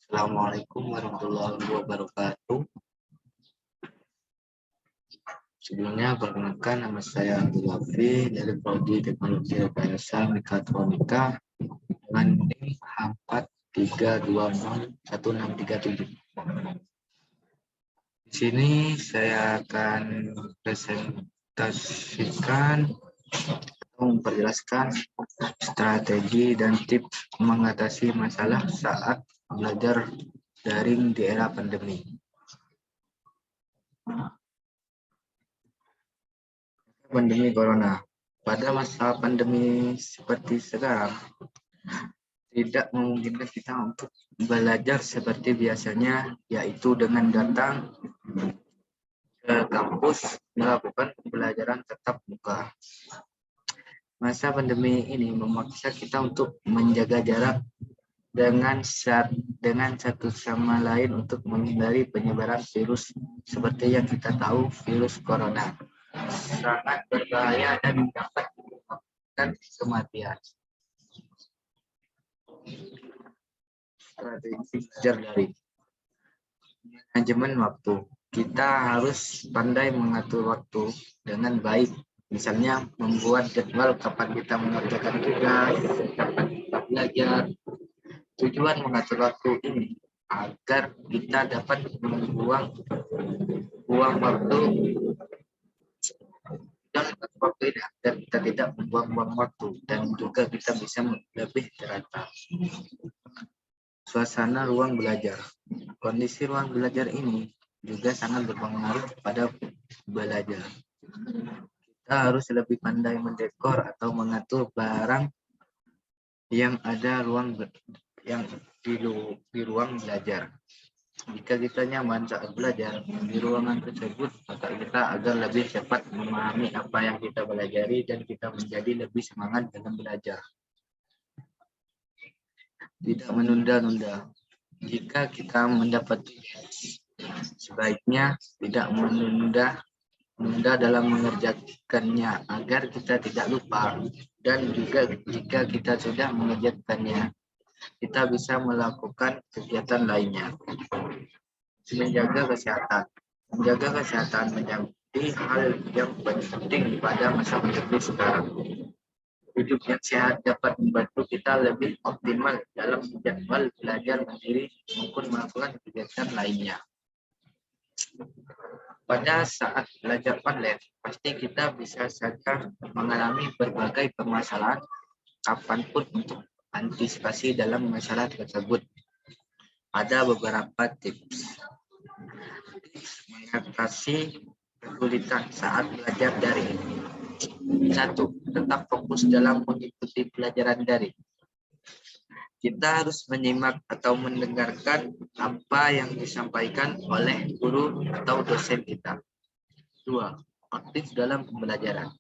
Assalamualaikum warahmatullahi wabarakatuh. Sebelumnya, perkenalkan nama saya Abdul Wafi dari Prodi Teknologi Rekayasa Mekatronika dengan NIM H43201637. Di sini saya akan presentasikan atau memperjelaskan strategi dan tips mengatasi masalah saat belajar daring di era pandemi. Pandemi Corona. Pada masa pandemi seperti sekarang, tidak memungkinkan kita untuk belajar seperti biasanya, yaitu dengan datang ke kampus melakukan pembelajaran tatap muka. Masa pandemi ini memaksa kita untuk menjaga jarak dengan satu sama lain untuk menghindari penyebaran virus seperti yang kita tahu, virus corona sangat berbahaya dan dapat menyebabkan kematian. Strategi belajar daring. Manajemen waktu. Kita harus pandai mengatur waktu dengan baik. Misalnya membuat jadwal kapan kita mengerjakan tugas, kapan kita belajar. Tujuan mengatur waktu ini agar kita dapat membuang waktu ini agar kita tidak membuang waktu dan juga kita bisa lebih teratur. Suasana ruang belajar. Kondisi ruang belajar ini juga sangat berpengaruh pada belajar. Kita harus lebih pandai mendekor atau mengatur barang yang ada yang di ruang belajar. Jika kita nyaman saat belajar di ruangan tersebut, maka kita agar lebih cepat memahami apa yang kita pelajari dan kita menjadi lebih semangat dalam belajar. Tidak menunda-nunda. Jika kita mendapat tugas, sebaiknya tidak menunda dalam mengerjakannya agar kita tidak lupa, dan juga jika kita sudah mengerjakannya, kita bisa melakukan kegiatan lainnya. Menjaga kesehatan. Menjaga kesehatan menjadi hal yang penting pada masa pandemi sekarang. Hidup yang sehat dapat membantu kita lebih optimal dalam jadwal belajar mandiri maupun melakukan kegiatan lainnya. Pada saat belajar online, pasti kita bisa saja mengalami berbagai permasalahan kapanpun. Untuk antisipasi dalam masalah tersebut, ada beberapa tips mengatasi kesulitan saat belajar daring. 1. Tetap fokus dalam mengikuti pelajaran daring. Kita harus menyimak atau mendengarkan apa yang disampaikan oleh guru atau dosen kita. 2. Aktif dalam pembelajaran.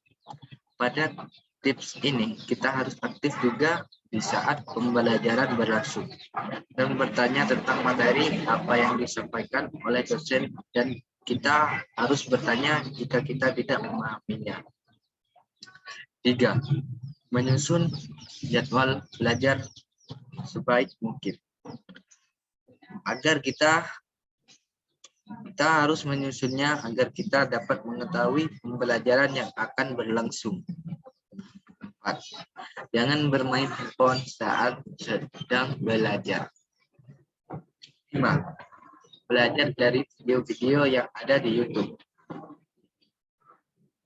Pada tips ini, kita harus aktif juga di saat pembelajaran berlangsung dan bertanya tentang materi apa yang disampaikan oleh dosen, dan kita harus bertanya jika kita tidak memahaminya. 3. Menyusun jadwal belajar sebaik mungkin. Agar kita harus menyusunnya agar kita dapat mengetahui pembelajaran yang akan berlangsung. 4. Jangan bermain handphone saat sedang belajar. 5. Belajar dari video-video yang ada di YouTube.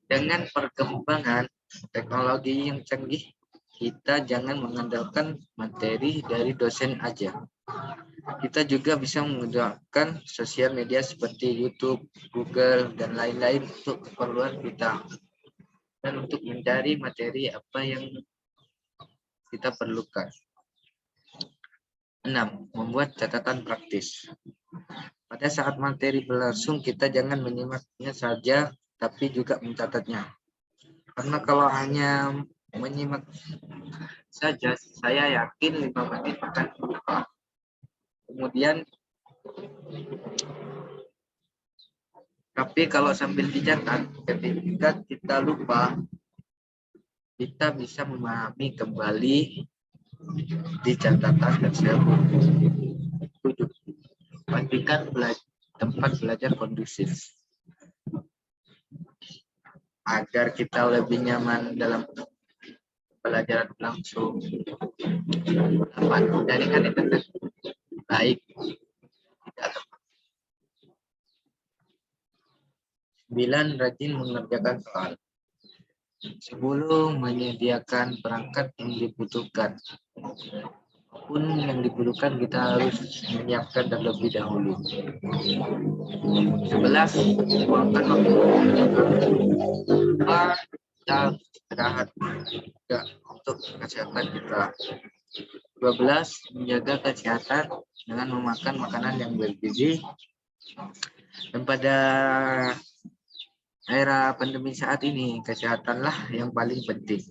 Dengan perkembangan teknologi yang canggih, kita jangan mengandalkan materi dari dosen aja. Kita juga bisa menggunakan sosial media seperti YouTube, Google, dan lain-lain untuk keperluan kita, dan untuk mencari materi apa yang kita perlukan. 6. Membuat catatan praktis. Pada saat materi berlangsung, kita jangan menyimaknya saja, tapi juga mencatatnya. Karena kalau hanya menyimak saja, saya yakin 5 menit akan lupa. Kemudian, tapi kalau sambil dicatat, ketika kita lupa, kita bisa memahami kembali di catatan tersebut. 7. Pastikan tempat belajar kondusif agar kita lebih nyaman dalam pelajaran langsung. 8. Jaringan internet baik. 9. Rajin mengerjakan soal. 10. Menyediakan perangkat yang dibutuhkan. Apapun yang dibutuhkan kita harus menyiapkan terlebih dahulu. 11. Luangkan waktu kita istirahat juga untuk kesehatan kita. 12. Menjaga kesehatan dengan memakan makanan yang bergizi. Dan pada era pandemi saat ini, kesehatanlah yang paling penting.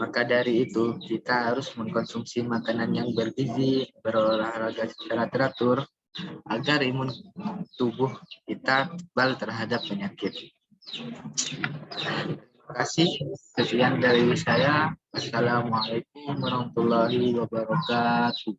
Maka dari itu, kita harus mengkonsumsi makanan yang bergizi, berolahraga secara teratur, agar imun tubuh kita kebal terhadap penyakit. Terima kasih. Sekian dari saya. Assalamualaikum warahmatullahi wabarakatuh.